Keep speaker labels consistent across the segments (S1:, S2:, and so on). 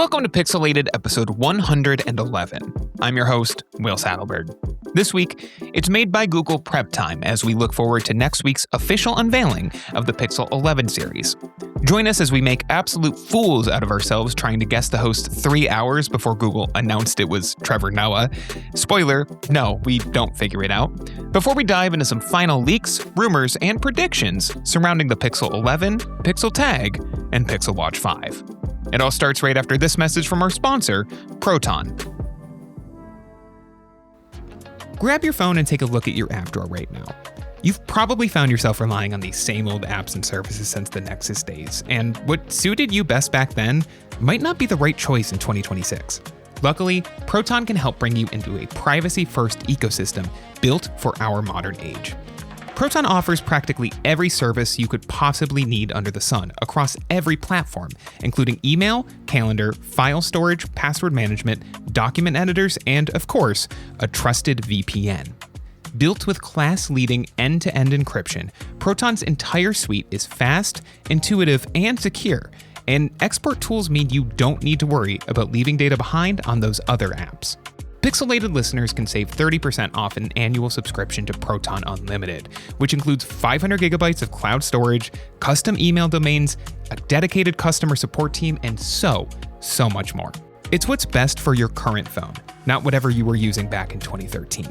S1: Welcome to Pixelated episode 111. I'm your host, Will Saddleberg. This week, it's made by Google Primetime as we look forward to next week's official unveiling of the Pixel 11 series. Join us as we make absolute fools out of ourselves trying to guess the host 3 hours before Google announced it was Trevor Noah. Spoiler, no, we don't figure it out. Before we dive into some final leaks, rumors, and predictions surrounding the Pixel 11, Pixel Tag, and Pixel Watch 5. It all starts right after this message from our sponsor, Proton. Grab your phone and take a look at your app drawer right now. You've probably found yourself relying on these same old apps and services since the Nexus days, and what suited you best back then might not be the right choice in 2026. Luckily, Proton can help bring you into a privacy-first ecosystem built for our modern age. Proton offers practically every service you could possibly need under the sun across every platform, including email, calendar, file storage, password management, document editors, and, of course, a trusted VPN. Built with class-leading end-to-end encryption, Proton's entire suite is fast, intuitive, and secure, and export tools mean you don't need to worry about leaving data behind on those other apps. Pixelated listeners can save 30% off an annual subscription to Proton Unlimited, which includes 500 gigabytes of cloud storage, custom email domains, a dedicated customer support team, and so much more. It's what's best for your current phone, not whatever you were using back in 2013.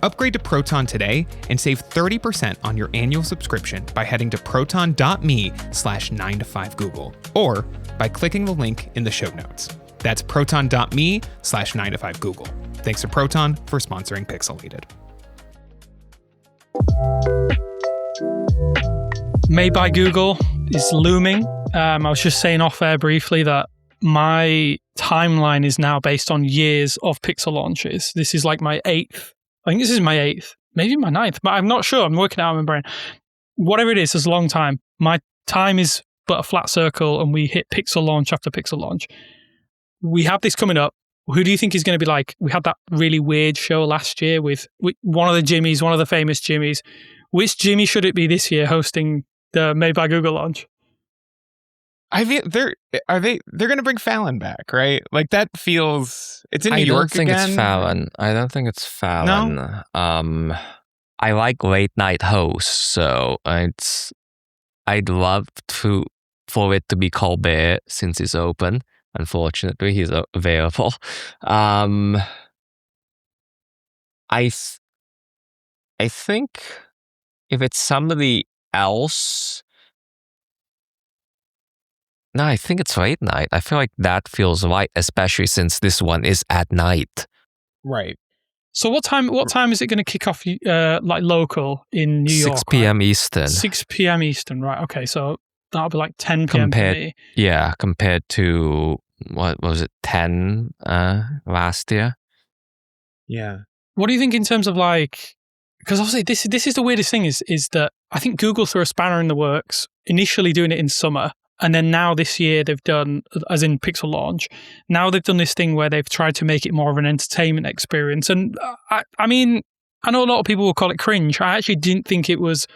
S1: Upgrade to Proton today and save 30% on your annual subscription by heading to proton.me/9to5google or by clicking the link in the show notes. That's proton.me/9to5google. Thanks to Proton for sponsoring Pixelated.
S2: Made by Google is looming. I was just saying off air briefly that my timeline is now based on years of Pixel launches. This is like my 8th. I think this is my 8th, maybe my 9th, but I'm not sure. I'm working out in my brain. Whatever it is, it's a long time. My time is but a flat circle, and we hit Pixel launch after Pixel launch. We have this coming up. Who do you think is going to be like? We had that really weird show last year with one of the Jimmys, one of the famous Jimmys. Which Jimmy should it be this year hosting the Made by Google launch?
S1: I mean, they're going to bring Fallon back, right? Like that feels. It's in New York again.
S3: I don't think it's Fallon.
S1: No?
S3: I like late night hosts, so I'd love for it to be Colbert since it's open. Unfortunately, he's available. I think if it's somebody else. No, I think it's late night. I feel like that feels right, especially since this one is at night.
S1: Right.
S2: So what time is it going to kick off like local in New York?
S3: 6 p.m.
S2: Right?
S3: Eastern.
S2: 6 p.m. Eastern, right. Okay, so that'll be like 10 p.m. for me.
S3: Yeah, compared to, what was it, 10 last year?
S1: Yeah.
S2: What do you think in terms of like, because obviously this is the weirdest thing is that I think Google threw a spanner in the works, initially doing it in summer. And then now this year they've done, as in Pixel launch, now they've done this thing where they've tried to make it more of an entertainment experience. And I mean, I know a lot of people will call it cringe. I actually didn't think it was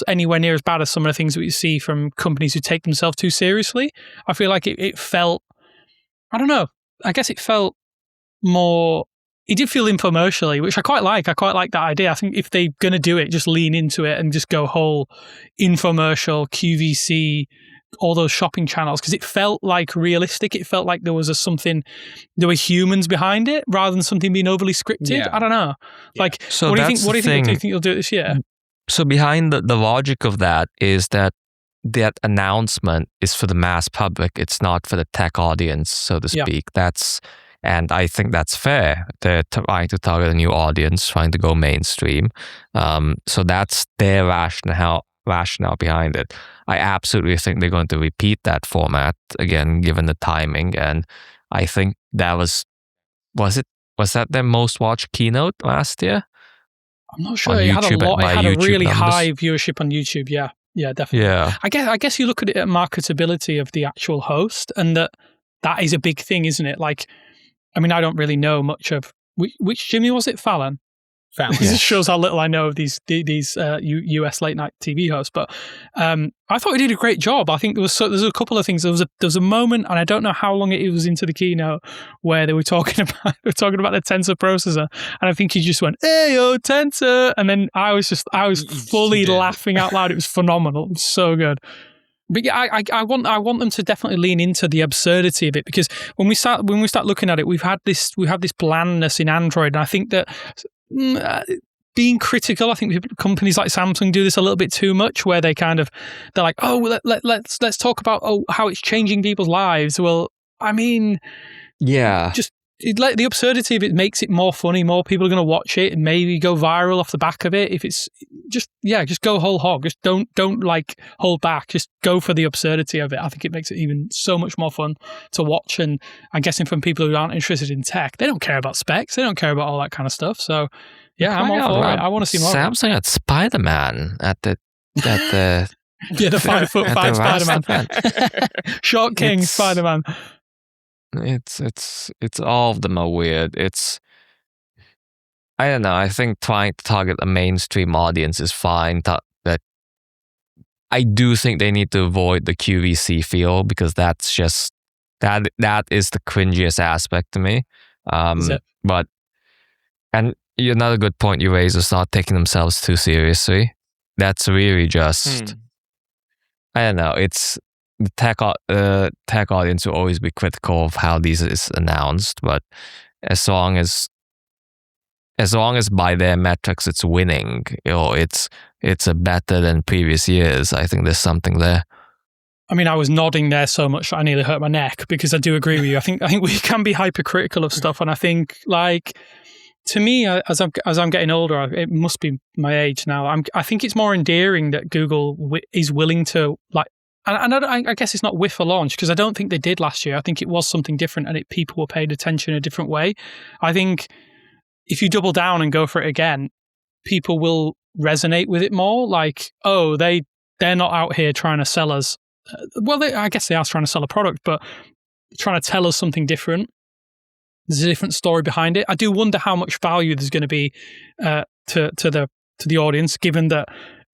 S2: anywhere near as bad as some of the things that we see from companies who take themselves too seriously. I feel like it felt, I don't know, I guess it felt more, it did feel infomercially, which I quite like. I quite like that idea. I think if they're going to do it, just lean into it and just go whole infomercial, QVC, all those shopping channels, because it felt like realistic. It felt like there was there were humans behind it rather than something being overly scripted. Yeah. I don't know. Yeah. Like,
S3: so
S2: what do you think? Do you think you'll do it this year?
S3: So behind the logic of that is that announcement is for the mass public. It's not for the tech audience, so to speak.
S2: Yeah.
S3: And I think that's fair. They're trying to target a new audience, trying to go mainstream. So that's their rationale behind it. I absolutely think they're going to repeat that format again, given the timing. And I think that was that their most watched keynote last year?
S2: I'm not sure. It had a lot. It had a really high viewership on YouTube. Yeah, definitely.
S3: Yeah.
S2: I guess you look at it at marketability of the actual host, and that is a big thing, isn't it? Like, I mean, I don't really know much of which Jimmy was it, Fallon?
S1: Found.
S2: This shows how little I know of these US late night TV hosts. But I thought he did a great job. I think there's a couple of things. There was a moment, and I don't know how long it was into the keynote, where they were talking about the Tensor processor, and I think he just went, "Hey, yo, Tensor," and then I was fully laughing out loud. It was phenomenal. It was so good. But yeah, I want them to definitely lean into the absurdity of it, because when we start looking at it, we have this blandness in Android, and I think that being critical, I think companies like Samsung do this a little bit too much, where they're like, oh, let's talk about how it's changing people's lives. Well, I mean,
S3: yeah,
S2: just the absurdity of it makes it more funny. More people are going to watch it and maybe go viral off the back of it. If it's just go whole hog. Just don't like hold back. Just go for the absurdity of it. I think it makes it even so much more fun to watch. And I'm guessing from people who aren't interested in tech, they don't care about specs. They don't care about all that kind of stuff. So yeah, I'm all for it. I want to see more.
S3: Samsung had Spider-Man at the
S2: yeah, the 5'5" Spider-Man, Short King Spider-Man.
S3: It's all of them are weird. I don't know. I think trying to target a mainstream audience is fine. That I do think they need to avoid the QVC feel, because that's just that is the cringiest aspect to me. But and another good point you raised is not taking themselves too seriously. That's really just I don't know. It's the tech audience will always be critical of how these is announced, but as long as by their metrics it's winning, it's a better than previous years, I think there's something there.
S2: I mean, I was nodding there so much that I nearly hurt my neck, because I do agree with you. I think we can be hypercritical of stuff, and I think, like, to me, as I'm getting older, it must be my age now. I think it's more endearing that Google is willing to, like. And I guess it's not whiff a launch, because I don't think they did last year. I think it was something different, and people were paid attention a different way. I think if you double down and go for it again, people will resonate with it more. Like, oh, they're not out here trying to sell us. I guess they are trying to sell a product, but trying to tell us something different. There's a different story behind it. I do wonder how much value there's going to be to the audience, given that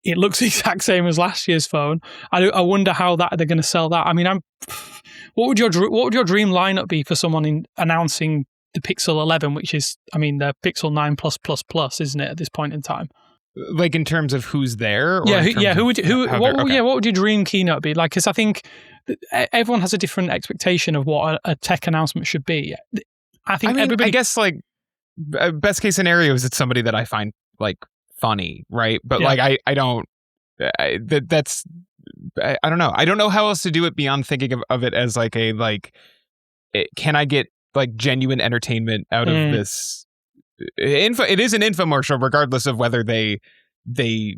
S2: it looks the exact same as last year's phone. I wonder how they're going to sell that. I mean, what would your dream lineup be for someone announcing the Pixel 11, which is, I mean, the Pixel 9 Plus Plus Plus, isn't it, at this point in time?
S1: Like, in terms of who's there? Or
S2: what would your dream keynote be? Like, because I think everyone has a different expectation of what a tech announcement should be. I guess, like,
S1: best case scenario is it's somebody that I find, like, funny, right? But like I don't know. I don't know how else to do it beyond thinking of it as like can I get like genuine entertainment out of this it is an infomercial, regardless of whether they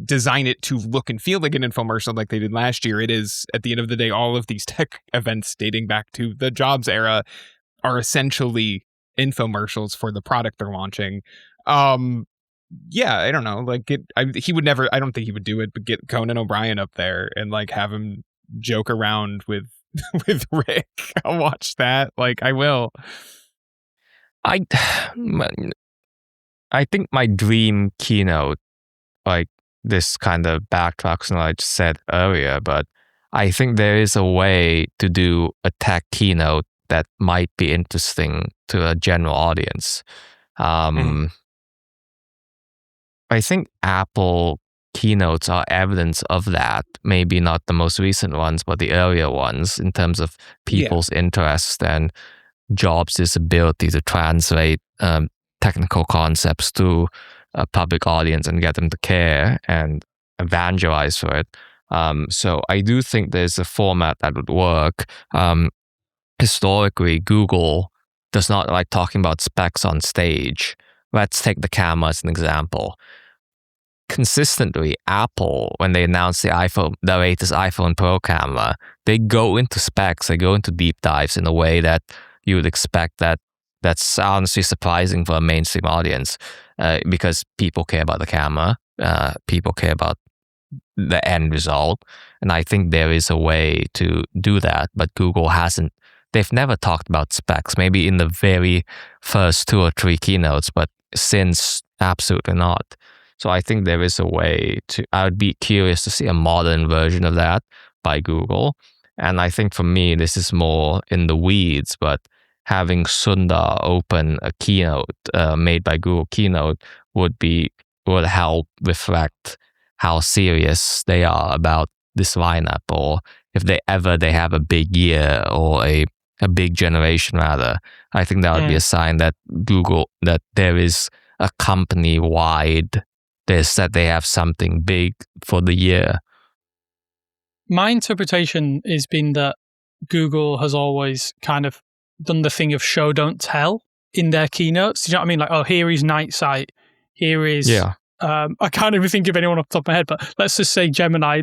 S1: design it to look and feel like an infomercial like they did last year. It is, at the end of the day, all of these tech events dating back to the Jobs era are essentially infomercials for the product they're launching. Yeah, I don't know. Like, he would never. I don't think he would do it. But get Conan O'Brien up there and like have him joke around with Rick. I'll watch that. Like, I will.
S3: I think my dream keynote, like, this kind of backtracks on what I just said earlier, but I think there is a way to do a tech keynote that might be interesting to a general audience. I think Apple keynotes are evidence of that. Maybe not the most recent ones, but the earlier ones, in terms of people's interest and Jobs' ability to translate technical concepts to a public audience and get them to care and evangelize for it. So I do think there's a format that would work. Historically, Google does not like talking about specs on stage. Let's take the camera as an example. Consistently, Apple, when they announce the latest iPhone Pro camera, they go into specs, they go into deep dives in a way that you would expect that's honestly surprising for a mainstream audience, because people care about the camera, people care about the end result, and I think there is a way to do that, but Google hasn't. They've never talked about specs, maybe in the very first 2 or 3 keynotes, but since Absolutely not. So I think there is a way to, I would be curious to see a modern version of that by Google. And I think for me, this is more in the weeds, but having Sundar open a keynote made by Google Keynote would help reflect how serious they are about this lineup, or if they have a big year or a big generation rather. I think that would be a sign that that there is a company-wide, that they have something big for the year.
S2: My interpretation has been that Google has always kind of done the thing of show, don't tell in their keynotes. Do you know what I mean? Like, oh, here is Night Sight. Here is...
S3: Yeah.
S2: I can't even think of anyone off the top of my head, but let's just say Gemini.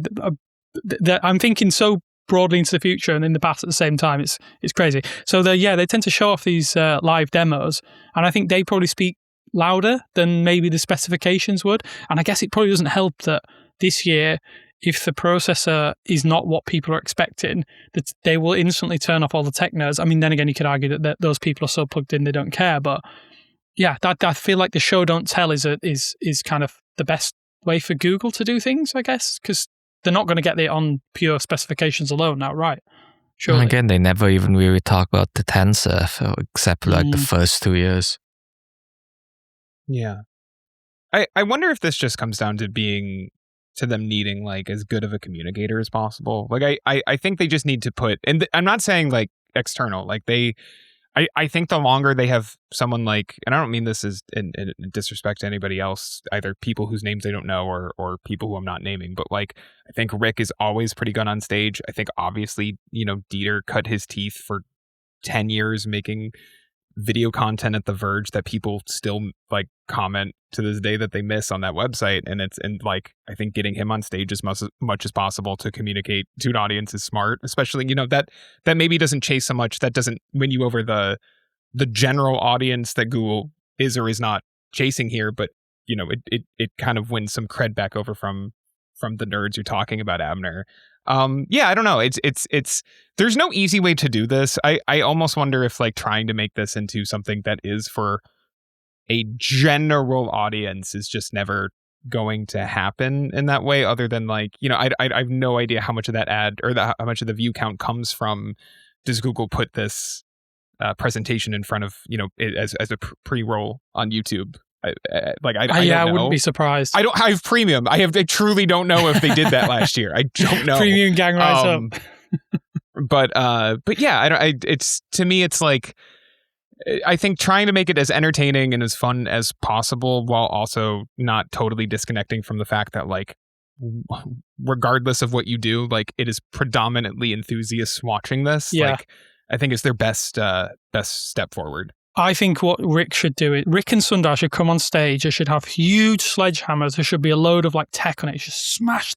S2: I'm thinking so broadly into the future and in the past at the same time. It's crazy. So they tend to show off these live demos, and I think they probably speak louder than maybe the specifications would. And I guess it probably doesn't help that this year, if the processor is not what people are expecting, that they will instantly turn off all the tech nerds. I mean, then again, you could argue that those people are so plugged in they don't care. But yeah, I feel like the show don't tell is kind of the best way for Google to do things, I guess, because they're not going to get it on pure specifications alone outright. Surely.
S3: And again, they never even really talk about the tensor, except for like the first 2 years.
S1: Yeah. I wonder if this just comes down to them needing like as good of a communicator as possible. Like I think they just need to put, and I'm not saying like external, like I think the longer they have someone like, and I don't mean this as in disrespect to anybody else, either people whose names they don't know or people who I'm not naming, but like, I think Rick is always pretty good on stage. I think obviously, Dieter cut his teeth for 10 years making video content at The Verge that people still like comment to this day that they miss on that website. And I think getting him on stage as much as possible to communicate to an audience is smart, especially, that maybe doesn't chase so much, that doesn't win you over the general audience that Google is or is not chasing here. But, it kind of wins some cred back over from the nerds you're talking about, Abner. I don't know. It's there's no easy way to do this. I almost wonder if like trying to make this into something that is for a general audience is just never going to happen in that way, other than like, I have no idea how much of that ad or how much of the view count comes from, does Google put this presentation in front of, as a pre-roll on YouTube? I don't know.
S2: Wouldn't be surprised.
S1: I have premium. I truly don't know if they did that last year. I don't know.
S2: Premium gang rise up.
S1: But it's, to me, it's like, I think trying to make it as entertaining and as fun as possible while also not totally disconnecting from the fact that like, regardless of what you do, like it is predominantly enthusiasts watching this.
S2: Yeah.
S1: Like, I think it's their best step forward.
S2: I think what Rick should do is, Rick and Sundar should come on stage. They should have huge sledgehammers. There should be a load of like tech on it. Just smash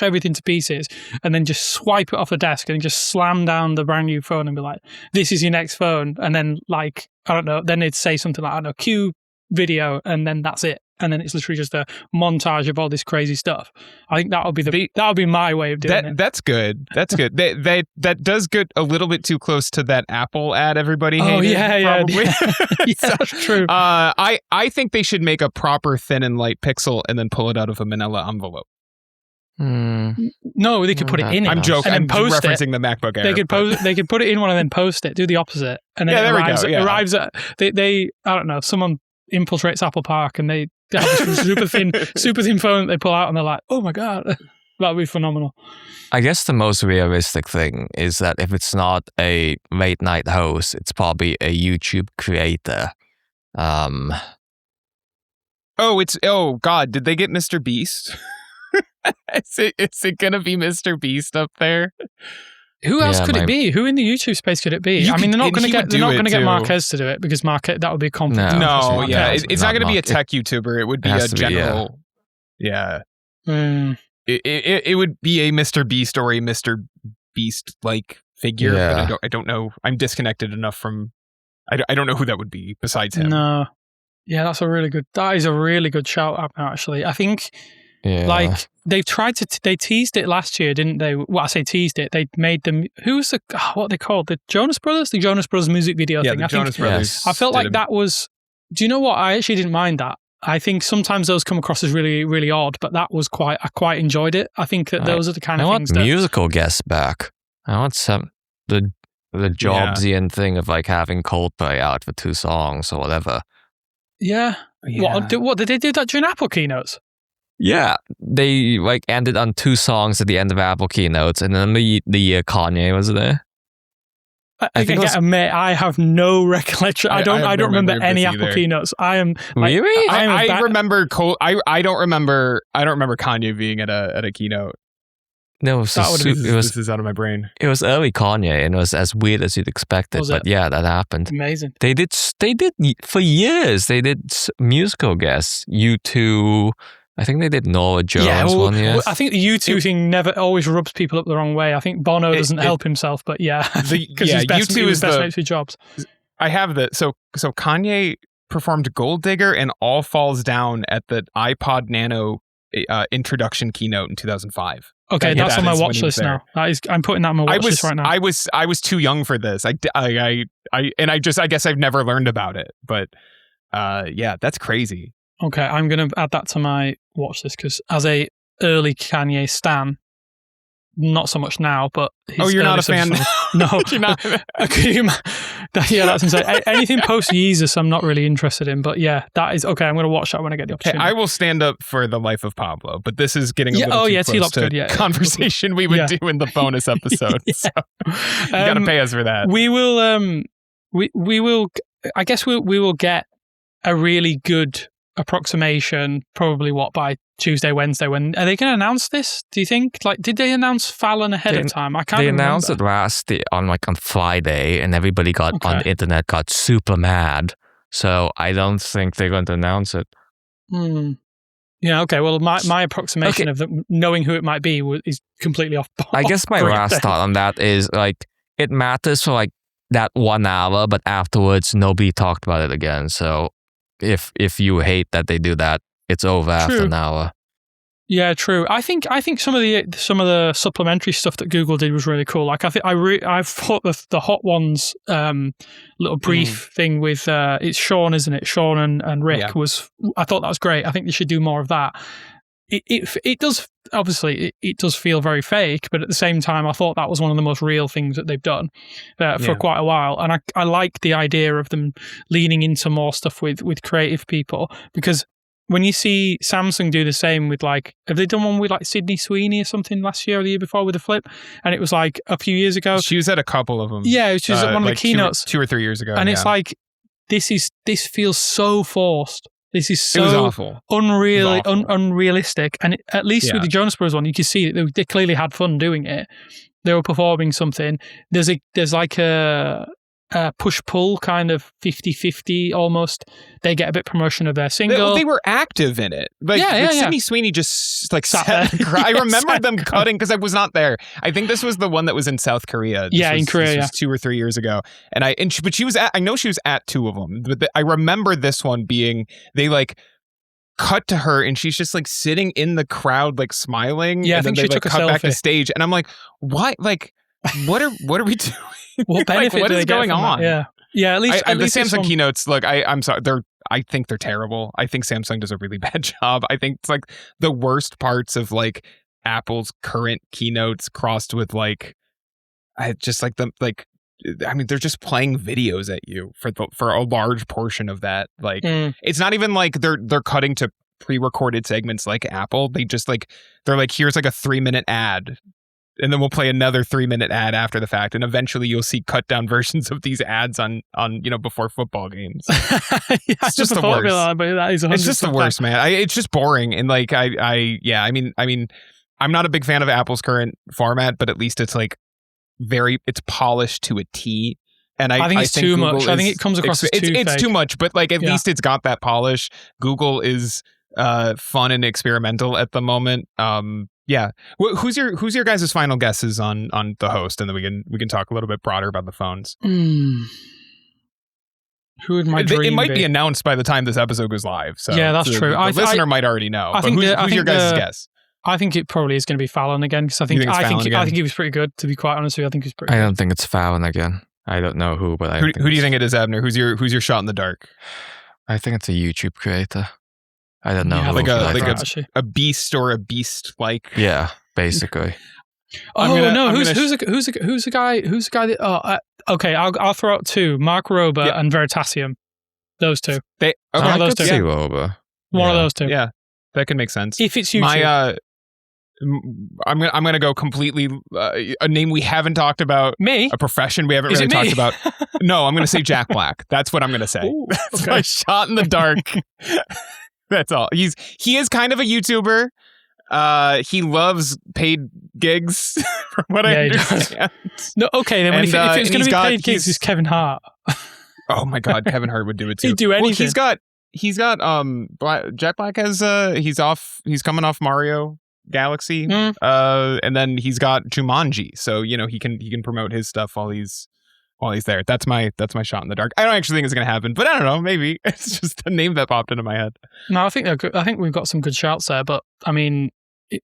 S2: everything to pieces and then just swipe it off the desk and just slam down the brand new phone and be like, this is your next phone. And then like, I don't know, then they'd say something like, I don't know, cue video, and then that's it. And then it's literally just a montage of all this crazy stuff. I think that would be my way of doing it.
S1: That's good. That's good. That does get a little bit too close to that Apple ad everybody hated. Probably.
S2: Yeah, that's true.
S1: I think they should make a proper thin and light pixel and then pull it out of a manila envelope.
S2: No, they could put it in it.
S1: I'm joking. I'm
S2: post
S1: referencing the MacBook Air.
S2: They could put it in one and then post it. Do the opposite, and then it arrives at they. I don't know. Someone infiltrates Apple Park and they have this super thin phone that they pull out and they're like, oh my god, that would be phenomenal.
S3: I guess the most realistic thing is that if it's not a late night host, it's probably a YouTube creator.
S1: Oh god, did they get Mr. Beast? Is it gonna be Mr. Beast up there?
S2: Who else could it be? Who in the YouTube space could it be? They're not going to get Marquez to do it because that would be conflict.
S1: No, it's not going to be a tech YouTuber. It would be a general. Yeah. It would be a Mr. Beast or a Mr. Beast like figure.
S3: Yeah.
S1: But I don't know. I'm disconnected enough from. I don't know who that would be besides him.
S2: No. Yeah, that is a really good shout out. Actually, I think. Yeah. Like they teased it last year, didn't they? Well, I say teased it. They made them. Who's what are they called? The Jonas Brothers? The Jonas Brothers music video thing.
S1: The Jonas Brothers.
S2: I felt like that was. Do you know what? I actually didn't mind that. I think sometimes those come across as really, really odd, but I quite enjoyed it. I think that those are the kind of things that...
S3: musical guests back. I want the Jobsian thing of like having Coldplay out for 2 songs or whatever.
S2: Yeah. What did they do that during Apple keynotes?
S3: Yeah, they like ended on 2 songs at the end of Apple keynotes, and then the year Kanye was there.
S2: I have no recollection. I don't remember any Apple keynotes. I am
S3: really.
S1: I remember I don't remember Kanye being at a keynote.
S3: No, this
S1: is out of my brain.
S3: It was early Kanye, and it was as weird as you'd expect it. But yeah, that happened.
S2: Amazing.
S3: They did for years. They did musical guests. U2. I think they did Nora Jones one year.
S2: I think the U2 thing never always rubs people up the wrong way. I think Bono doesn't help himself, but because U2 is best mates with Jobs.
S1: I have so Kanye performed Gold Digger and All Falls Down at the iPod Nano introduction keynote in 2005.
S2: Okay, that's on my watch list now. I'm putting that on my watch list right now.
S1: I was too young for this. I guess I've never learned about it. But yeah, that's crazy.
S2: Okay, I'm going to add that to my watch list because as a early Kanye stan, not so much now, but
S1: you're not a fan?
S2: No.
S1: You're not.
S2: Yeah, that's insane. Anything post Yeezus, I'm not really interested in, but yeah, that is okay. I'm going to watch that when I get the opportunity.
S1: I will stand up for The Life of Pablo, but this is getting a little too close to conversation we would do in the bonus episode. So you got to pay us for that.
S2: We will. We will. I guess we will get a really good approximation probably by Tuesday, Wednesday. When are they going to announce this? Do you think? Like, did they announce Fallon ahead of time? I can't. They
S3: announced it on Friday, and everybody on the internet got super mad. So I don't think they're going to announce it.
S2: Yeah. Okay. Well, my approximation of knowing who it might be is completely off.
S3: I guess my last thought on that is like it matters for like that 1 hour, but afterwards nobody talked about it again. So if you hate that they do that, it's over after an hour.
S2: Yeah, true. I think some of the supplementary stuff that Google did was really cool. Like I thought the Hot Ones little brief thing with it's Sean, isn't it? Sean and Rick was. I thought that was great. I think they should do more of that. It does obviously it does feel very fake, but at the same time, I thought that was one of the most real things that they've done for quite a while, and I like the idea of them leaning into more stuff with creative people, because when you see Samsung do the same with like, have they done one with like Sydney Sweeney or something last year or the year before with a flip, and it was like a few years ago.
S1: She was at a couple of them.
S2: Yeah, she was at one of the keynotes
S1: 2 or 3 years ago,
S2: and it's like this feels so forced. This is so
S1: it was awful.
S2: Unrealistic. And at least with the Jonas Brothers one, you can see that they clearly had fun doing it. They were performing something. There's like a push-pull kind of 50-50 almost. They get a bit promotion of their single.
S1: They were active in it. Like, Sydney Sweeney just like sat there. I remember them cutting because I was not there. I think this was the one that was in South Korea.
S2: In Korea.
S1: This was 2 or 3 years ago. But she was at, I know she was at 2 of them. But I remember this one being, they like cut to her and she's just like sitting in the crowd like smiling.
S2: Yeah, I think she took a selfie.
S1: Back to stage and I'm like, why? Like, what are we doing?
S2: What benefit
S1: what is going on?
S2: That? Yeah. At least
S1: the Samsung keynotes. Look, I'm sorry. I think they're terrible. I think Samsung does a really bad job. I think it's like the worst parts of like Apple's current keynotes crossed with like, they're just playing videos at you for a large portion of that. Like, it's not even like they're cutting to pre-recorded segments like Apple. They just like they're like, here's like a 3-minute ad. And then we'll play another 3-minute ad after the fact, and eventually you'll see cut down versions of these ads on before football games. It's just the worst. It's just the worst, man. It's just boring, and like I mean, I'm not a big fan of Apple's current format, but at least it's like it's polished to a T. And I think it's too much. I think
S2: it comes across as
S1: it's too much, but like at least it's got that polish. Google is fun and experimental at the moment. Yeah. Who's your guys' final guesses on the host, and then we can talk a little bit broader about the phones.
S2: Who would my dream
S1: It might be announced by the time this episode goes live. So
S2: yeah, that's true.
S1: The listener might already know. But who's your guys' guess?
S2: I think it probably is going to be Fallon again, because I think he was pretty good. To be quite honest with you, I think he's pretty.
S3: I don't think it's Fallon again. I don't know who, but
S1: who do you think it is, Abner? Who's your shot in the dark?
S3: I think it's a YouTube creator. I don't know.
S2: Yeah,
S3: who
S1: like
S3: would
S1: a
S3: that.
S2: actually.
S1: a beast or a beast like.
S3: Yeah, basically.
S2: Who's the guy? Who's the guy that? Okay, I'll throw out two: Mark Rober and Veritasium. Those two.
S1: They
S2: One
S1: okay.
S2: of those
S3: I could
S2: two.
S3: see Rober.
S2: One of those two.
S1: Yeah, that can make sense.
S2: If it's you two.
S1: My I'm gonna go completely a name we haven't talked about,
S2: Me?
S1: a profession we haven't
S2: Is
S1: really
S2: it me?
S1: talked about. No, I'm gonna say Jack Black. That's what I'm gonna say.
S2: Ooh,
S1: That's
S2: okay.
S1: my shot in the dark. That's all. He is kind of a YouTuber. He loves paid gigs, from what I
S2: Yeah, he does.
S1: understand.
S2: No, okay, then if it's going to be paid gigs, it's Kevin Hart.
S1: Oh my God, Kevin Hart would do it too.
S2: He'd do anything.
S1: Well, he's got Jack Black has he's coming off Mario Galaxy, and then he's got Jumanji, so he can promote his stuff while he's there. That's my shot in the dark. I don't actually think it's gonna happen, but I don't know. Maybe it's just a name that popped into my head.
S2: No, I think they're good. I think we've got some good shouts there, but I mean,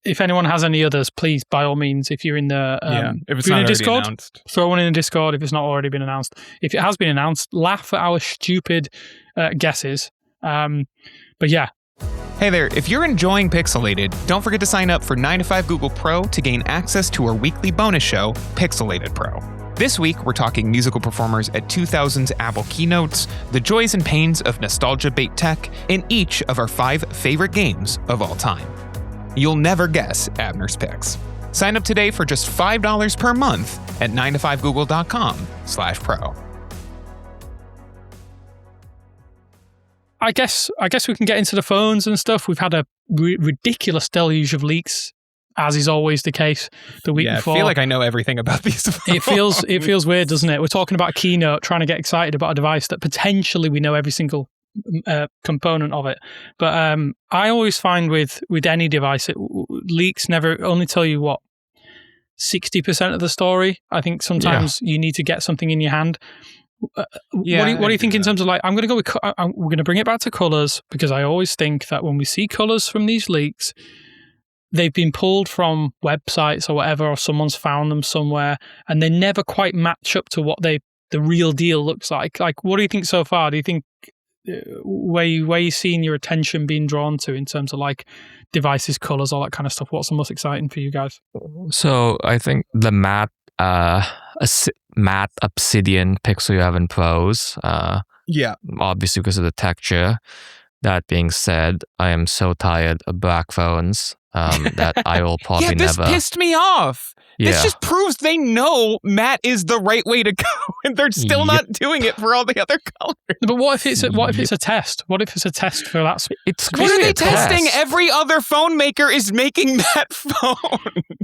S2: if anyone has any others, please, by all means, if you're in the
S1: if it's
S2: you're
S1: not
S2: in
S1: already
S2: Discord,
S1: announced,
S2: throw one in the Discord if it's not already been announced. If it has been announced, laugh at our stupid guesses. But yeah.
S1: Hey there, if you're enjoying Pixelated, don't forget to sign up for 9 to 5 Google Pro to gain access to our weekly bonus show, Pixelated Pro. This week, we're talking musical performers at 2000's Apple keynotes, the joys and pains of nostalgia bait tech, and each of our 5 favorite games of all time. You'll never guess Abner's picks. Sign up today for just $5 per month at 9to5google.com/pro.
S2: I guess we can get into the phones and stuff. We've had a ridiculous deluge of leaks, as is always the case the week before.
S1: I feel like I know everything about these phones.
S2: It feels weird, doesn't it? We're talking about a keynote, trying to get excited about a device that potentially we know every single component of it. But I always find with any device, leaks never only tell you 60% of the story. I think sometimes you need to get something in your hand. What do you think in terms of I'm going to go with? We're going to bring it back to colors, because I always think that when we see colors from these leaks, they've been pulled from websites or whatever, or someone's found them somewhere, and they never quite match up to what the real deal looks like. Like, what do you think so far? Do you think where you seeing your attention being drawn to in terms of devices, colors, all that kind of stuff? What's the most exciting for you guys?
S3: So I think the matte Obsidian Pixel 11 Pros. Obviously because of the texture. That being said, I am so tired of black phones that I will probably
S1: this
S3: never.
S1: pissed me off.
S3: Yeah.
S1: This just proves they know matte is the right way to go, and they're still not doing it for all the other colors.
S2: But what if it's a test? What if it's a test for that?
S1: What are they testing? Every other phone maker is making matte phones.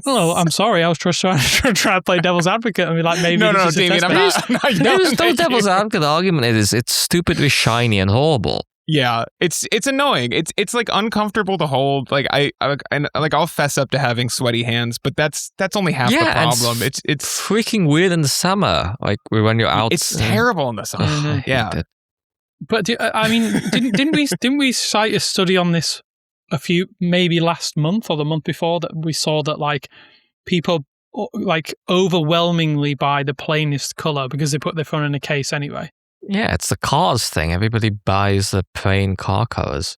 S2: Well, I'm sorry. I was just trying to play devil's advocate and be like, maybe
S1: no,
S2: this is
S1: Damien,
S2: a test.
S1: I'm not.
S3: There's no devil's advocate argument. It's stupidly shiny and horrible.
S1: Yeah, it's annoying. It's uncomfortable to hold. I'll fess up to having sweaty hands, but that's only half the problem. It's
S3: freaking weird in the summer, when you're out.
S1: It's terrible in the summer. Yeah,
S2: but didn't we cite a study on this maybe last month or the month before, that we saw that people overwhelmingly buy the plainest color because they put their phone in a case anyway.
S3: Yeah, it's the cars thing. Everybody buys the plain car colors.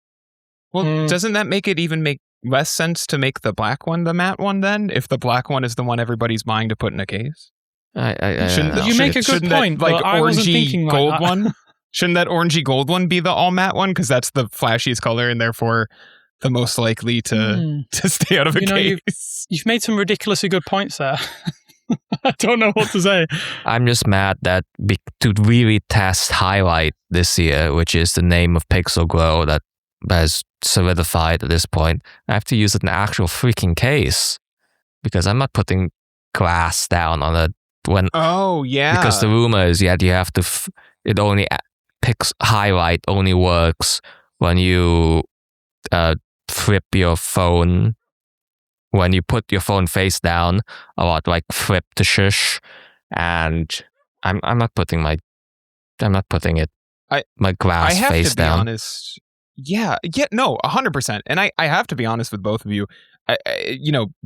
S1: Well, doesn't that make it even make less sense to make the black one the matte one then? If the black one is the one everybody's buying to put in a case,
S2: You make a good point. But I wasn't thinking
S1: gold
S2: that.
S1: one. Shouldn't that orangey gold one be the all matte one? Because that's the flashiest color and therefore the most likely to stay out of a case.
S2: You've made some ridiculously good points there. I don't know what to say.
S3: I'm just mad that to really test Highlight this year, which is the name of Pixel Glow that has solidified at this point, I have to use an actual freaking case, because I'm not putting glass down on it because the rumor is you have to Highlight only works when you flip your phone. When you put your phone face down, a lot flip to shush, and I'm not putting my glass face down.
S1: I have to be honest. Yeah, no, 100%. And I have to be honest with both of you.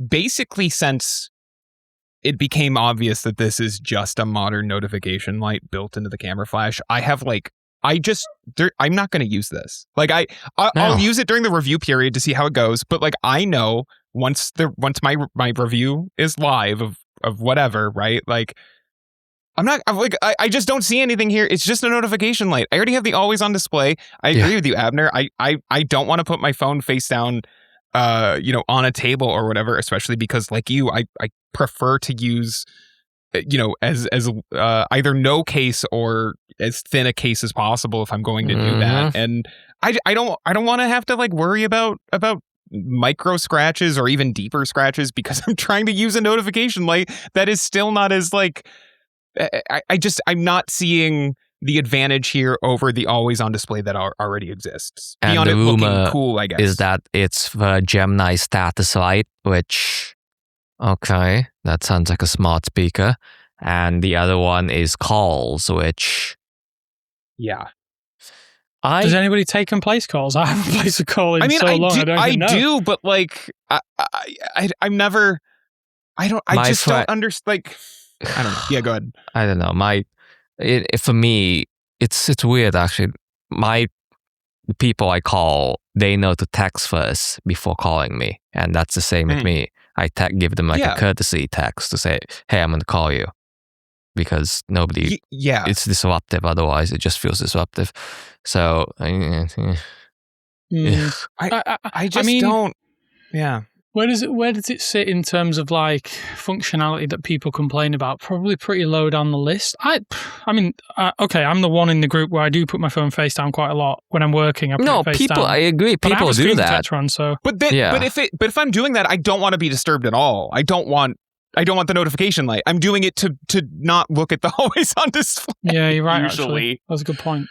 S1: Basically since it became obvious that this is just a modern notification light built into the camera flash, I have I'm not going to use this. Like I'll use it during the review period to see how it goes. But like I know once my review is live of whatever, right? Like I just don't see anything here. It's just a notification light. I already have the always on display. I agree with you, Abner. I don't want to put my phone face down, on a table or whatever, especially because like you, I prefer to use, as either no case or as thin a case as possible if I'm going to do that. And I don't want to have to like worry about micro scratches or even deeper scratches because I'm trying to use a notification light that is still not as like, I'm not seeing the advantage here over the always on display that already exists.
S3: And
S1: beyond
S3: the
S1: it
S3: rumor
S1: looking cool, I guess,
S3: is that it's the Gemini status light, which, okay, that sounds like a smart speaker. And the other one is calls, which,
S1: yeah.
S2: Does anybody take and place calls? I haven't placed a call in so long. I
S1: do, but like I'm never. I don't. I just don't understand. Like, I don't know. Yeah, go ahead.
S3: I don't know. For me, it's weird actually. The people I call, they know to text first before calling me, and that's the same with me. I give them like a courtesy text to say, "Hey, I'm going to call you," because nobody. It's disruptive. Otherwise, it just feels disruptive. So, I
S2: mean,
S3: don't.
S1: Yeah.
S2: Where does it sit in terms of like functionality that people complain about? Probably pretty low down the list. I mean, okay, I'm the one in the group where I do put my phone face down quite a lot when I'm working.
S3: I agree. People do that.
S1: But if I'm doing that, I don't want to be disturbed at all. I don't want the notification light. I'm doing it to not look at the always on display.
S2: Yeah, you're right.
S1: Usually,
S2: actually. That's a good point.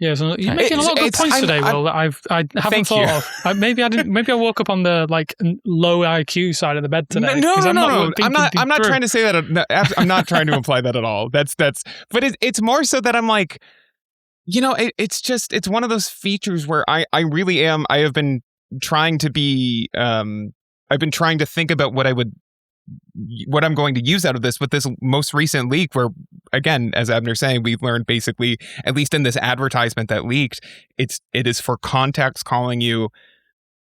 S2: Yeah, so you're making a lot of good points today, Will. That I haven't thought of. Maybe I didn't. Maybe I woke up on the like low IQ side of the bed today.
S1: No. I'm not trying to say that. I'm not trying to imply that at all. That's. But it's more so that I'm like, it's one of those features where I really am. I have been trying to be. I've been trying to think about what I'm going to use out of this with this most recent leak where, again, as Abner's saying, we've learned basically, at least in this advertisement that leaked, it is for contacts calling you.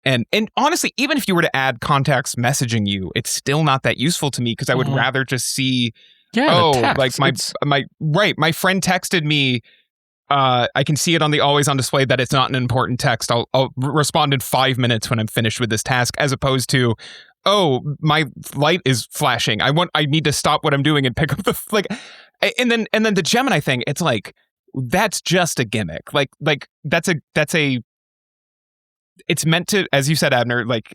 S1: And honestly, even if you were to add contacts messaging you, it's still not that useful to me because I would rather just see, like my friend texted me. I can see it on the always on display that it's not an important text. I'll respond in 5 minutes when I'm finished with this task, as opposed to, my light is flashing. I need to stop what I'm doing and pick up and then the Gemini thing. It's like, that's just a gimmick. Like it's meant to, as you said, Abner, like,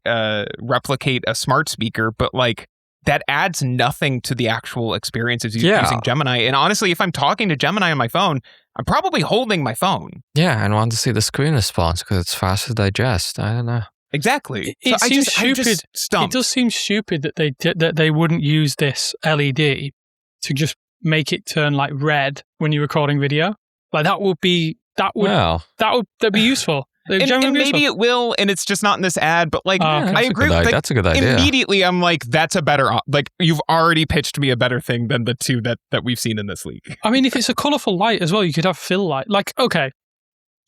S1: replicate a smart speaker, but like that adds nothing to the actual experience of using Gemini. And honestly, if I'm talking to Gemini on my phone, I'm probably holding my phone.
S3: Yeah, and want to see the screen response because it's fast to digest. I don't know.
S1: Exactly.
S2: It seems stupid. It does seem stupid that they wouldn't use this LED to just make it turn like red when you're recording video. Like that'd be useful.
S1: And maybe it will, and it's just not in this ad. But like, I agree.
S3: That's a good idea.
S1: Immediately, I'm like, that's a better. Like, you've already pitched me a better thing than the two that we've seen in this leak.
S2: I mean, if it's a colorful light as well, you could have fill light. Like, okay,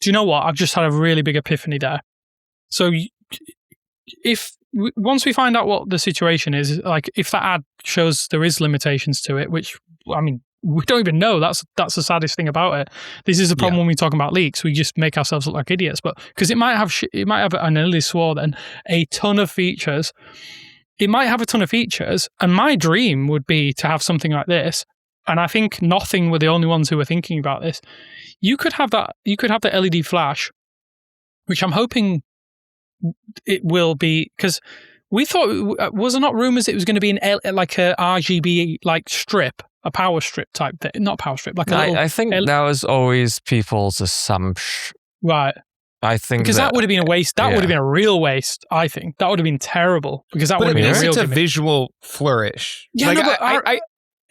S2: do you know what? I've just had a really big epiphany there. So, once we find out what the situation is, like if that ad shows there is limitations to it, which I mean, we don't even know. That's the saddest thing about it. This is a problem when we talk about leaks. We just make ourselves look like idiots. But because it might have, I nearly swore then, a ton of features. It might have a ton of features, and my dream would be to have something like this. And I think Nothing were the only ones who were thinking about this. You could have that. You could have the LED flash, which I'm hoping it will be, because we thought, was there not rumors it was going to be like a RGB like strip, a power strip type thing, not power strip, like a little.
S3: I think that was always people's assumption,
S2: right?
S3: I think
S2: because that would have been a waste. That would have been a real waste. I think that would have been terrible because that would have been a real.
S1: It's a visual flourish.
S2: Yeah, like, no, but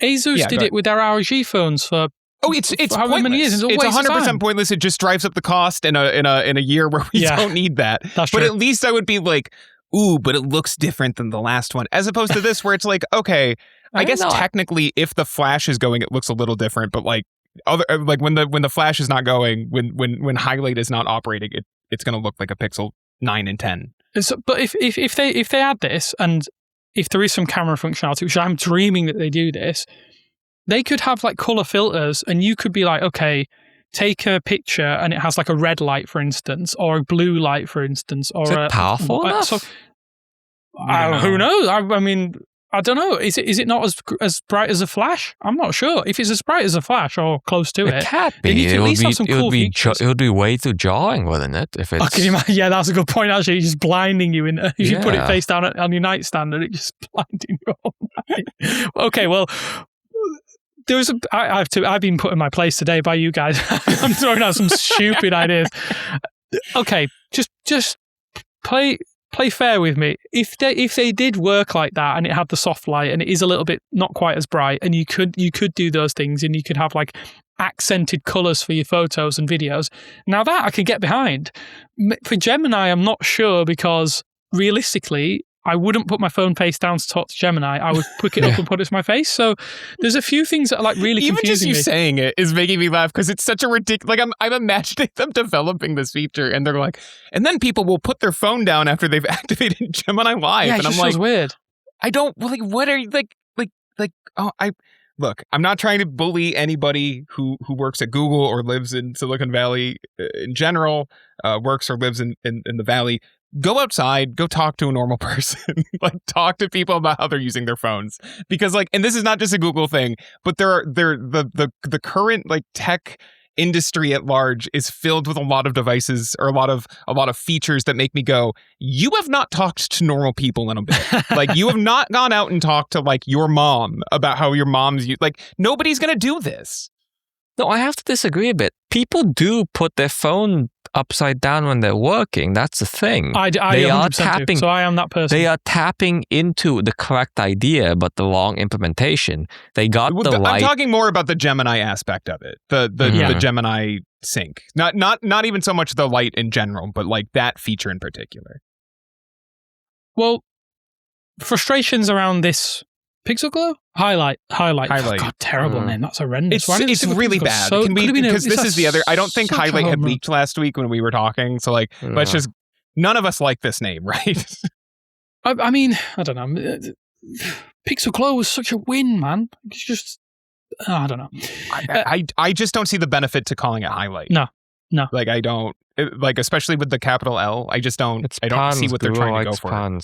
S2: Asus did it with their ROG phones for.
S1: Oh, it's however many years. It's 100% pointless. It just drives up the cost in a year where we don't need that.
S2: That's true.
S1: But at least I would be like, ooh, but it looks different than the last one, as opposed to this where it's like, okay, I guess technically if the flash is going, it looks a little different, but like like when the flash is not going, when highlight is not operating, it's going to look like a Pixel 9 and 10.
S2: But if they add this, and if there is some camera functionality, which I'm dreaming that they do this, they could have like color filters, and you could be like, okay, take a picture and it has like a red light, for instance, or a blue light, for instance, or
S3: Is it powerful enough?
S2: Who knows? I mean, I don't know. Is it not as bright as a flash? I'm not sure. If it's as bright as a flash or close to it,
S3: It can't be. It would be way too jarring, wouldn't it? If it's...
S2: can you imagine? Yeah, that's a good point. Actually, it's just blinding you. If you put it face down on your nightstand, and it just blinding you all night. Okay, well, I've been put in my place today by you guys. I'm throwing out some stupid ideas. Okay, just play fair with me. If they did work like that, and it had the soft light, and it is a little bit not quite as bright, and you could do those things, and you could have like accented colors for your photos and videos. Now that I could get behind. For Gemini, I'm not sure, because realistically, I wouldn't put my phone face down to talk to Gemini. I would pick it up and put it to my face. So there's a few things that are like really confusing me.
S1: Even just you saying it is making me laugh, because it's such a ridiculous... Like I'm imagining them developing this feature, and they're like, and then people will put their phone down after they've activated Gemini Live.
S2: Yeah,
S1: and
S2: it just
S1: I'm
S2: feels
S1: like,
S2: weird.
S1: I don't... Like, what are you... Look, I'm not trying to bully anybody who works at Google or lives in Silicon Valley in general, works or lives in the Valley. Go outside, go talk to a normal person, like talk to people about how they're using their phones. Because like, and this is not just a Google thing, but the current like tech industry at large is filled with a lot of devices, or a lot of features that make me go, you have not talked to normal people in a bit. Like, you have not gone out and talked to like your mom about how your mom's like, nobody's gonna do this.
S3: No, I have to disagree a bit. People do put their phone upside down when they're working. That's the thing.
S2: They are tapping. So I am that person.
S3: They are tapping into the correct idea, but the wrong implementation. They got the light.
S1: I'm talking more about the Gemini aspect of it. The Gemini sync. Not even so much the light in general, but like that feature in particular.
S2: Well, frustrations around this Pixel Glow? Highlight. Oh, God, terrible name. That's horrendous.
S1: It's really bad. Because this is the other... I don't think Highlight had leaked last week when we were talking. So like, let's just... None of us like this name, right?
S2: I mean, I don't know. Pixel Glow was such a win, man. It's just... I don't know.
S1: I just don't see the benefit to calling it Highlight.
S2: No.
S1: Like, I don't... Like, especially with the capital L, I just don't... I don't see what they're trying to go for.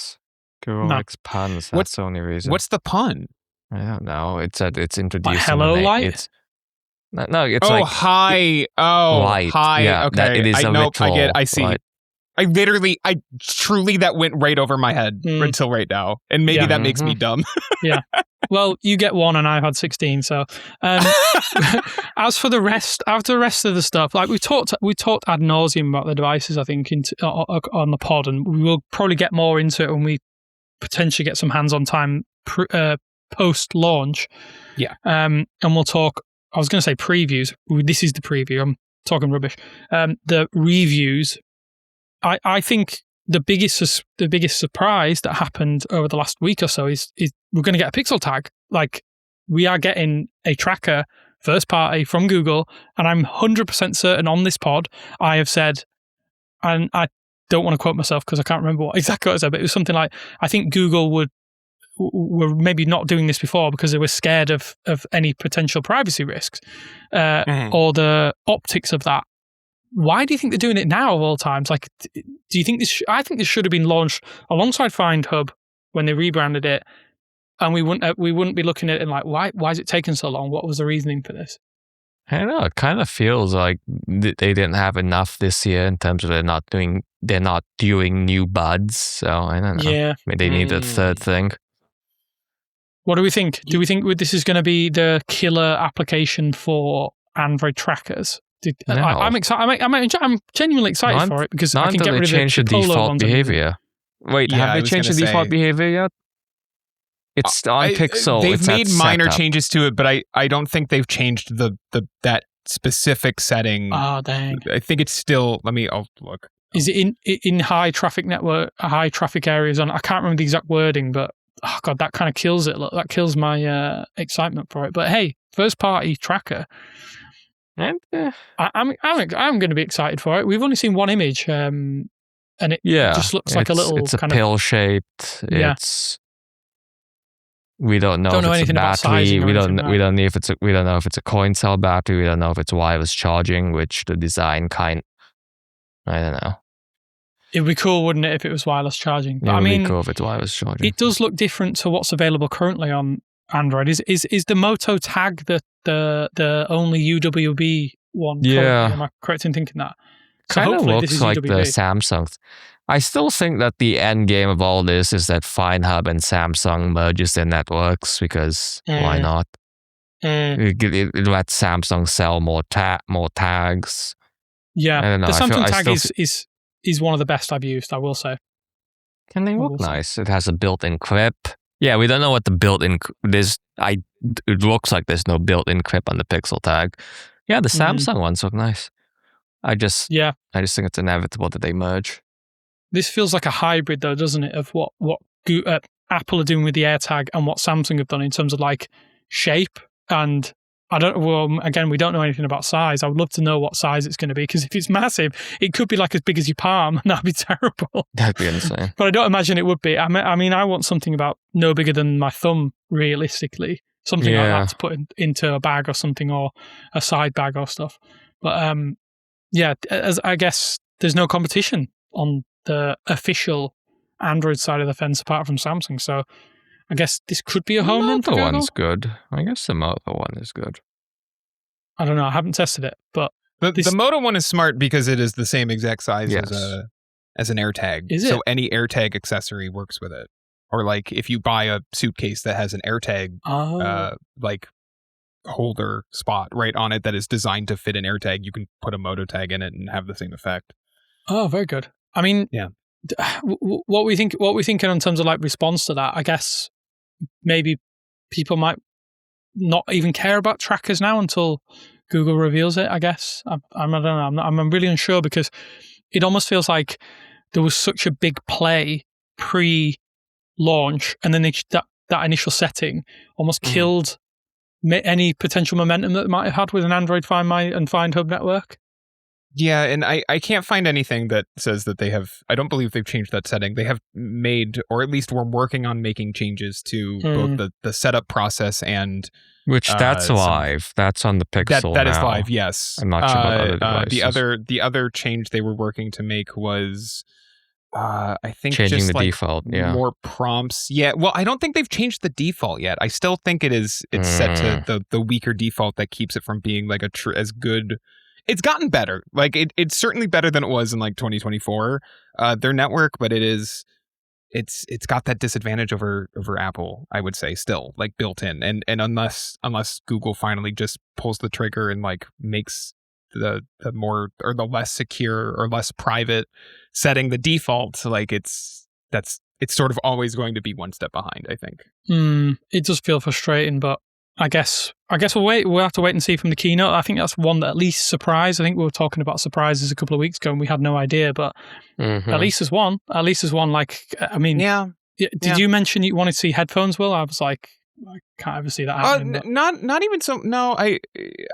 S3: Google likes puns. That's the only reason.
S1: What's the pun?
S3: I don't know. It's introduced.
S2: Hello, light.
S3: No, it's like
S1: hi.
S3: Light.
S1: Hi.
S3: Yeah,
S1: okay.
S3: It is a literal.
S1: I see.
S3: Light.
S1: I truly, that went right over my head until right now, and maybe that makes me dumb.
S2: Yeah. Well, you get one, and I've had 16. So, as for the rest, after the rest of the stuff, like we talked ad nauseum about the devices, I think, on the pod, and we will probably get more into it when we potentially get some hands-on time post-launch.
S1: Yeah.
S2: And we'll talk, I was going to say previews. This is the preview. I'm talking rubbish. The reviews. I think the biggest surprise that happened over the last week or so is we're going to get a Pixel tag. Like, we are getting a tracker first party from Google, and I'm 100% certain on this pod I have said, and I don't want to quote myself because I can't remember what exactly what I said, but it was something like, I think Google were maybe not doing this before because they were scared of any potential privacy risks or the optics of that. Why do you think they're doing it now of all times? Like, do you think this? I think this should have been launched alongside Find Hub when they rebranded it, and we wouldn't be looking at it and like, why is it taking so long? What was the reasoning for this?
S3: I don't know. It kind of feels like they didn't have enough this year in terms of they're not doing new buds. So I don't know.
S2: Yeah,
S3: maybe they need a third thing.
S2: What do we think? Do we think this is going to be the killer application for Android trackers?
S3: No.
S2: I'm excited. I'm genuinely excited for it because I can get rid of
S3: change the default behavior. Wait, have they changed the default behavior yet? It's on Pixel.
S1: They've made minor changes to it, but I don't think they've changed that specific setting.
S2: Oh, dang!
S1: I think it's still. I'll look.
S2: Is it in high traffic areas? I can't remember the exact wording, but oh god, that kind of kills it. Look, that kills my excitement for it. But hey, first party tracker.
S3: And,
S2: I'm going to be excited for it. We've only seen one image, and it just looks like a little
S3: it's a
S2: kind
S3: pill shaped.
S2: Yeah.
S3: We don't know if it's a battery. We don't know if it's a coin cell battery. We don't know if it's wireless charging, which the design I don't know.
S2: It'd be cool, wouldn't it, if it was wireless charging? But
S3: it would be cool if it's wireless charging.
S2: It does look different to what's available currently on Android. Is the Moto tag the only UWB one?
S3: Yeah.
S2: Am I correct in thinking that?
S3: Kind of looks like UWB. The Samsung. I still think that the end game of all this is that FineHub and Samsung merges their networks, because why not? It lets Samsung sell more tags.
S2: Yeah,
S3: I don't know.
S2: The Samsung tag is one of the best I've used, I will say.
S3: And they look nice. It has a built-in clip. Yeah, we don't know what the built-in it looks like there's no built-in clip on the Pixel tag. Yeah, the Samsung ones look nice. I just think it's inevitable that they merge.
S2: This feels like a hybrid, though, doesn't it, of what Apple are doing with the AirTag and what Samsung have done in terms of like shape. And again, we don't know anything about size. I would love to know what size it's going to be, because if it's massive, it could be like as big as your palm, and that'd be terrible.
S3: That'd be insane.
S2: But I don't imagine it would be. I mean, I want something about no bigger than my thumb, realistically. Something like that to put into a bag or something, or a side bag or stuff. But as I guess there's no competition on the official Android side of the fence apart from Samsung. So I guess this could be a home run for Google.
S3: The Moto one's good. I guess the Moto one is good.
S2: I don't know. I haven't tested it, but
S1: the Moto one is smart because it is the same exact size as an AirTag.
S2: Is it?
S1: So any AirTag accessory works with it. Or like if you buy a suitcase that has an AirTag like holder spot right on it that is designed to fit an AirTag, you can put a Moto tag in it and have the same effect.
S2: Oh, very good. I mean, what we thinking in terms of like response to that? I guess maybe people might not even care about trackers now until Google reveals it. I guess I don't know. I'm really unsure, because it almost feels like there was such a big play pre-launch, and then that initial setting almost killed any potential momentum that it might have had with an Android Find My and Find Hub network.
S1: Yeah, and I can't find anything that says that they have. I don't believe they've changed that setting. They have made, or at least we're working on making changes to both the setup process and
S3: that's live. That's on the Pixel.
S1: That is live. Yes,
S3: I'm not sure about other devices.
S1: The other change they were working to make was, I think,
S3: changing
S1: just
S3: the
S1: like
S3: default. Yeah,
S1: more prompts. Yeah, well, I don't think they've changed the default yet. I still think it's set to the weaker default that keeps it from being like as good. It's gotten better. Like it's certainly better than it was in like 2024. Their network, but it's got that disadvantage over Apple, I would say, still, like built in. And unless Google finally just pulls the trigger and like makes the more or the less secure or less private setting the default, like it's sort of always going to be one step behind, I think.
S2: It does feel frustrating, but I guess we'll have to wait and see from the keynote. I think that's one that at least surprised. I think we were talking about surprises a couple of weeks ago and we had no idea, but at least there's one. Like, I mean, did you mention you wanted to see headphones, Will? I was like, I can't ever see that happening.
S1: Not even so. No, I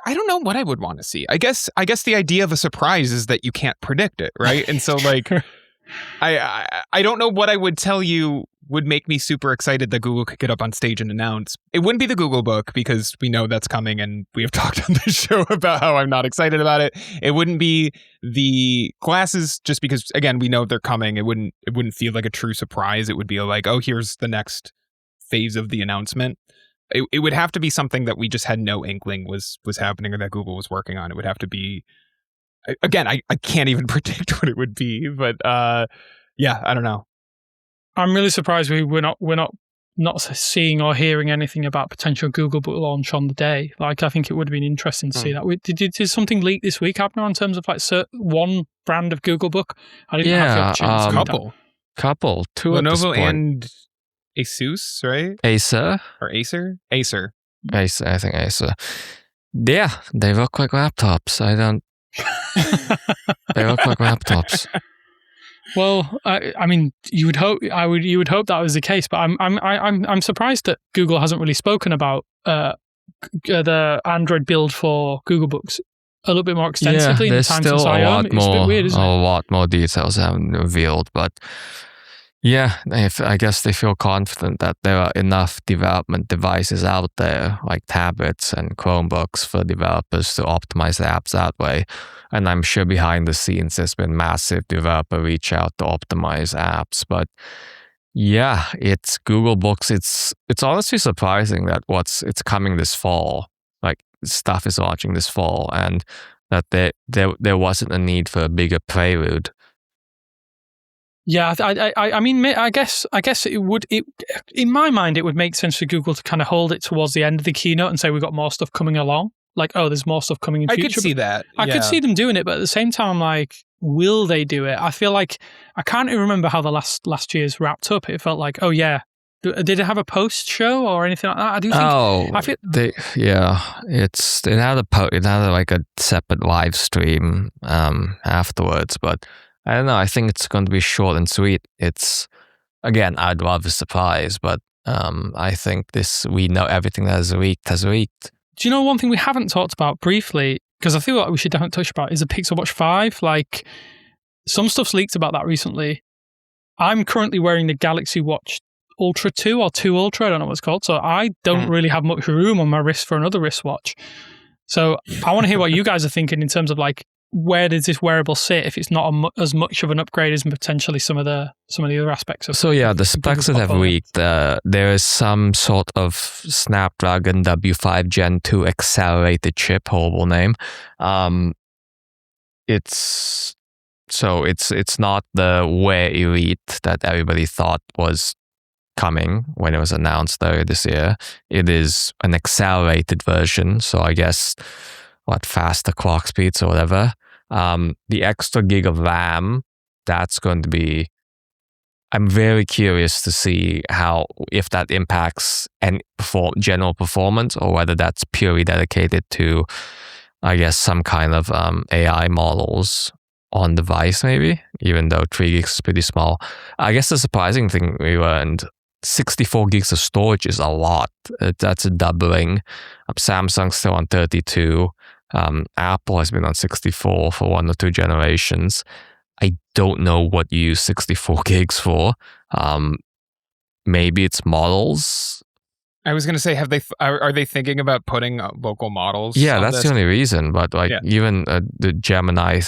S1: don't know what I would want to see. I guess the idea of a surprise is that you can't predict it, right? And so like, I don't know what I would tell you would make me super excited that Google could get up on stage and announce. It wouldn't be the Google Book, because we know that's coming and we have talked on this show about how I'm not excited about it. It wouldn't be the glasses, just because, again, we know they're coming. It wouldn't feel like a true surprise. It would be like, oh, here's the next phase of the announcement. It would have to be something that we just had no inkling was happening or that Google was working on. It would have to be, again, I can't even predict what it would be, but I don't know.
S2: I'm really surprised we're not seeing or hearing anything about potential Google Book launch on the day. Like, I think it would have been interesting to see that. Did something leak this week, Abner, in terms of like one brand of Google Book? I didn't have the opportunity to read that.
S3: Couple, two
S1: Lenovo
S3: at this point.
S1: And Asus, right?
S3: Acer.
S1: I
S3: think Acer. Yeah, they look like laptops. They look like laptops.
S2: Well, I mean, you would hope that was the case, but I'm surprised that Google hasn't really spoken about the Android build for Google Books a little bit more extensively in the
S3: there's
S2: time
S3: still
S2: since I owned it. It's a bit weird, isn't it?
S3: a lot more details haven't been revealed, but yeah, I guess they feel confident that there are enough development devices out there, like tablets and Chromebooks, for developers to optimize the apps that way. And I'm sure behind the scenes, there's been massive developer reach out to optimize apps. But yeah, it's Google Books. It's honestly surprising that it's coming this fall. Like stuff is launching this fall, and that there wasn't a need for a bigger prelude.
S2: Yeah, I mean, I guess it would. In my mind, it would make sense for Google to kind of hold it towards the end of the keynote and say we've got more stuff coming along. Like, oh, there's more stuff coming in future.
S1: I could see that.
S2: I could see them doing it, but at the same time, like, will they do it? I feel like I can't even remember how the last year's wrapped up. It felt like, oh yeah, did it have a post show or anything like that? I do think.
S3: It had like a separate live stream afterwards, but I don't know. I think it's going to be short and sweet. It's, again, I'd love a surprise, but I think we know everything that has leaked.
S2: Do you know one thing we haven't talked about briefly? Because I feel like we should definitely touch about is the Pixel Watch 5. Like, some stuff's leaked about that recently. I'm currently wearing the Galaxy Watch Ultra 2 or 2 Ultra, I don't know what it's called. So I don't really have much room on my wrist for another wristwatch. So I want to hear what you guys are thinking in terms of like, where does this wearable sit if it's not as much of an upgrade as potentially some of the other aspects of?
S3: So yeah, the specs that have leaked, there is some sort of Snapdragon W5 Gen 2 accelerated chip, horrible name. It's not the Wear Elite that everybody thought was coming when it was announced earlier this year. It is an accelerated version, so I guess faster clock speeds or whatever. The extra gig of RAM, that's going to be, I'm very curious to see if that impacts general performance, or whether that's purely dedicated to, I guess, some kind of AI models on device, maybe, even though 3 gigs is pretty small. I guess the surprising thing we learned, 64 gigs of storage is a lot. That's a doubling. Samsung's still on 32. Apple has been on 64 for 1 or 2 generations. I don't know what you use 64 gigs for. Maybe it's models.
S1: I was going to say, are they thinking about putting local models?
S3: Yeah, that's the only reason. But even the Gemini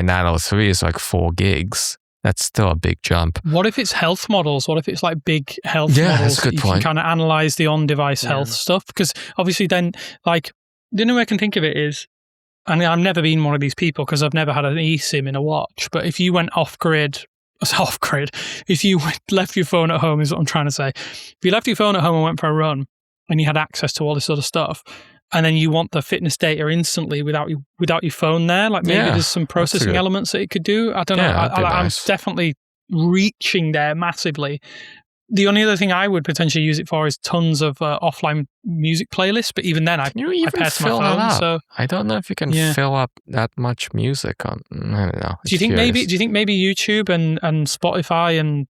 S3: Nano 3 is like 4 gigs. That's still a big jump.
S2: What if it's health models? What if it's like big health models?
S3: Yeah, that's a good point.
S2: You can kind of analyze the on-device health stuff, because obviously then, like, the only way I can think of it is, and I've never been one of these people because I've never had an eSIM in a watch, but if you went off-grid, if you left your phone at home is what I'm trying to say. If you left your phone at home and went for a run and you had access to all this other stuff, and then you want the fitness data instantly without your phone there, like maybe there's some processing elements that it could do. I don't know. I'm definitely reaching there massively. The only other thing I would potentially use it for is tons of offline music playlists, but even then I pair to my phone. So
S3: I don't know if you can fill up that much music on. I don't know.
S2: Do you think maybe YouTube and Spotify and,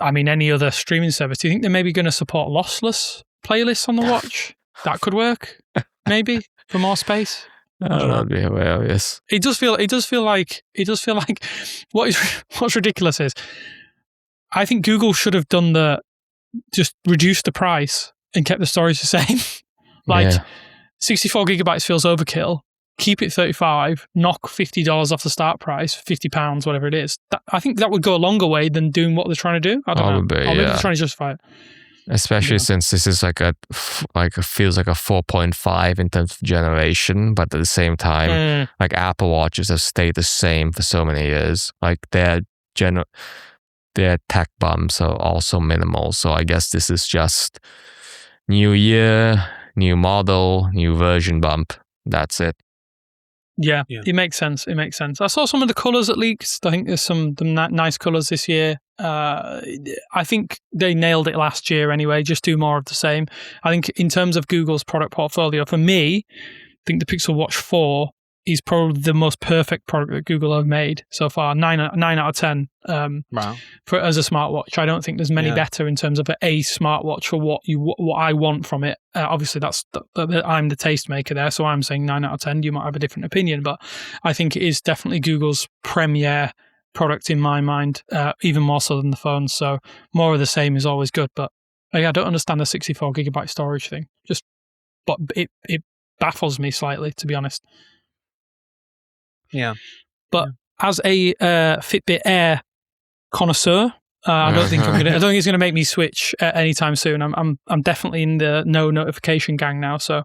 S2: I mean, any other streaming service? Do you think they're maybe going to support lossless playlists on the watch? That could work, maybe, for more space.
S3: That'd be hilarious.
S2: It does feel like what's ridiculous is, I think Google should have done just reduced the price and kept the storage the same. 64 gigabytes feels overkill. Keep it 35, knock $50 off the start price, £50, whatever it is. I think that would go a longer way than doing what they're trying to do. I don't know. Or maybe they're trying to justify it.
S3: Especially since this is it feels like a 4.5 in terms of generation, but at the same time, like Apple Watches have stayed the same for so many years. Like their tech bumps are also minimal. So I guess this is just new year, new model, new version bump. That's it.
S2: Yeah, it makes sense. I saw some of the colours at leaks. I think there's some nice colours this year. I think they nailed it last year anyway. Just do more of the same. I think in terms of Google's product portfolio, for me, I think the Pixel Watch 4 is probably the most perfect product that Google have made so far. 9 out of 10.
S1: Wow.
S2: As a smartwatch, I don't think there's many better in terms of a smartwatch for what I want from it. Obviously, I'm the tastemaker there, so I'm saying 9 out of 10. You might have a different opinion, but I think it is definitely Google's premier product in my mind, even more so than the phones. So more of the same is always good. But I don't understand the 64 gigabyte storage thing. But it baffles me slightly, to be honest.
S1: Yeah.
S2: But as a Fitbit Air connoisseur, I don't think it's going to make me switch anytime soon. I'm definitely in the no notification gang now, so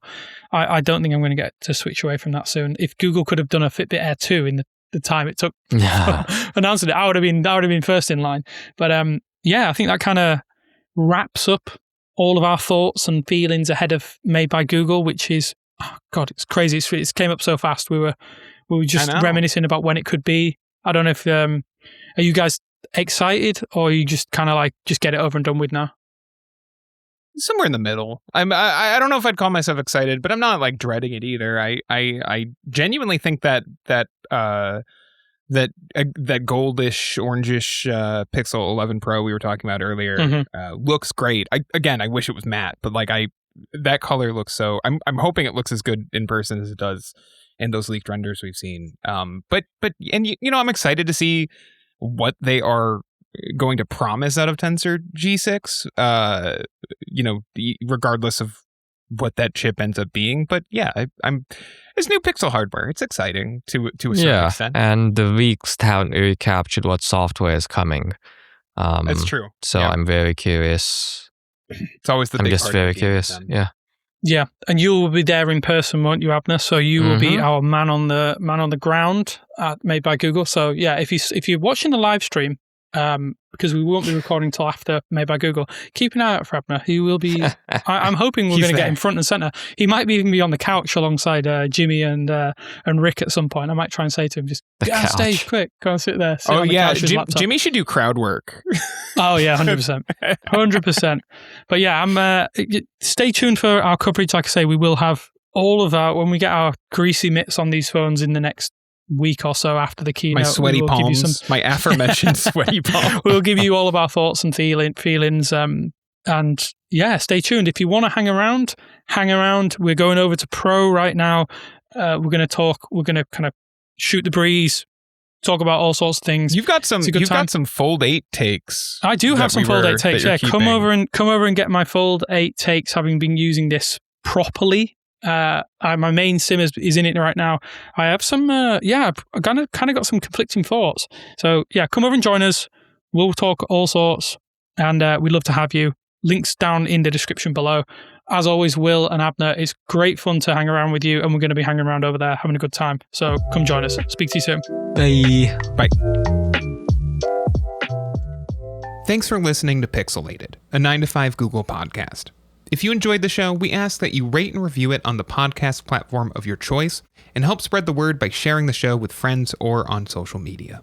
S2: I don't think I'm going to get to switch away from that soon. If Google could have done a Fitbit Air 2 in the time it took announcing it, I would have been first in line. But I think that kind of wraps up all of our thoughts and feelings ahead of Made by Google, which is it's crazy. It came up so fast. We were just reminiscing about when it could be. I don't know if are you guys excited, or are you just kind of like just get it over and done with now?
S1: Somewhere in the middle. I don't know if I'd call myself excited, but I'm not like dreading it either. I genuinely think that goldish, orangish Pixel 11 Pro we were talking about earlier looks great. I wish it was matte, but like that color looks so. I'm hoping it looks as good in person as it does in those leaked renders we've seen. But I'm excited to see what they are going to promise out of Tensor G6. Regardless of what that chip ends up being. But yeah, it's new Pixel hardware. It's exciting to a certain extent.
S3: And the leaks haven't really captured what software is coming.
S1: That's true.
S3: So I'm very curious.
S1: It's always the
S3: I'm
S1: big
S3: just
S1: part
S3: very
S1: of the
S3: curious.
S1: game.
S3: Yeah.
S2: Yeah, and you will be there in person, won't you, Abner? So you will be our man on the ground Made by Google. So yeah, if you're watching the live stream, because we won't be recording till after Made by Google, keep an eye out for Abner. He will be. I'm hoping we're going to get him front and center. He might even be on the couch alongside Jimmy and Rick at some point. I might try and say to him, just get on stage quick, go and sit there.
S1: Jimmy should do crowd work.
S2: Oh yeah, 100%, 100%. But yeah, stay tuned for our coverage. Like I say, we will have all of that when we get our greasy mitts on these phones in the next week or so after the keynote.
S1: My sweaty palms, my aforementioned sweaty palms.
S2: We'll give you all of our thoughts and feelings. And yeah, stay tuned. If you want to hang around. We're going over to Pro right now. We're going to talk. We're going to kind of shoot the breeze, talk about all sorts of things.
S1: You've got some Fold 8 takes.
S2: I do have some Fold 8 takes. Yeah, come over and get my Fold 8 takes. Having been using this properly. My main sim is in it right now. I have some, I've kind of got some conflicting thoughts. So yeah, come over and join us. We'll talk all sorts, and we'd love to have you. Links down in the description below. As always, Will and Abner, it's great fun to hang around with you, and we're going to be hanging around over there, having a good time. So come join us. Speak to you soon.
S3: Bye.
S1: Bye. Thanks for listening to Pixelated, a 9 to 5 Google podcast. If you enjoyed the show, we ask that you rate and review it on the podcast platform of your choice and help spread the word by sharing the show with friends or on social media.